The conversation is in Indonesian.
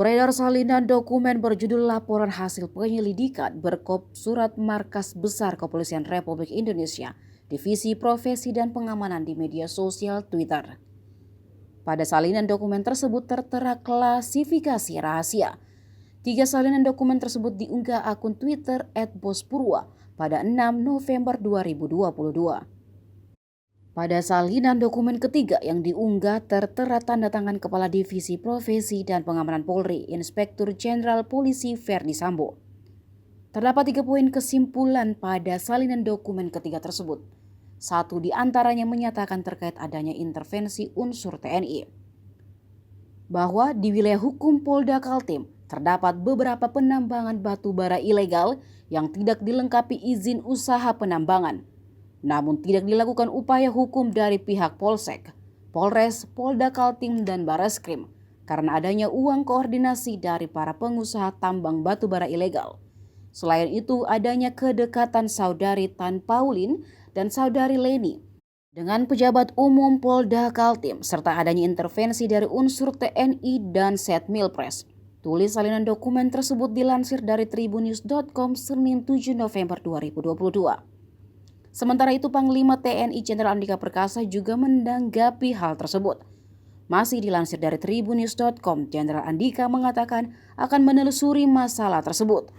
Beredar salinan dokumen berjudul Laporan Hasil Penyelidikan Berkop Surat Markas Besar Kepolisian Republik Indonesia, Divisi Profesi dan Pengamanan di media sosial Twitter. Pada salinan dokumen tersebut tertera klasifikasi rahasia. 3 salinan dokumen tersebut diunggah akun Twitter @bospurwa pada 6 November 2022. Pada salinan dokumen ketiga yang diunggah tertera tanda tangan Kepala Divisi Profesi dan Pengamanan Polri, Inspektur Jenderal Polisi Verdi Sambo. Terdapat 3 poin kesimpulan pada salinan dokumen ketiga tersebut. 1 di antaranya menyatakan terkait adanya intervensi unsur TNI. Bahwa di wilayah hukum Polda Kaltim terdapat beberapa penambangan batu bara ilegal yang tidak dilengkapi izin usaha penambangan. Namun tidak dilakukan upaya hukum dari pihak Polsek, Polres, Polda Kaltim, dan Bareskrim karena adanya uang koordinasi dari para pengusaha tambang batubara ilegal. Selain itu, adanya kedekatan saudari Tan Paulin dan saudari Leni dengan pejabat umum Polda Kaltim serta adanya intervensi dari unsur TNI dan Setmilpres. Tulis salinan dokumen tersebut dilansir dari tribunnews.com Senin 7 November 2022. Sementara itu, Panglima TNI Jenderal Andika Perkasa juga menanggapi hal tersebut. Masih dilansir dari tribunnews.com, Jenderal Andika mengatakan akan menelusuri masalah tersebut.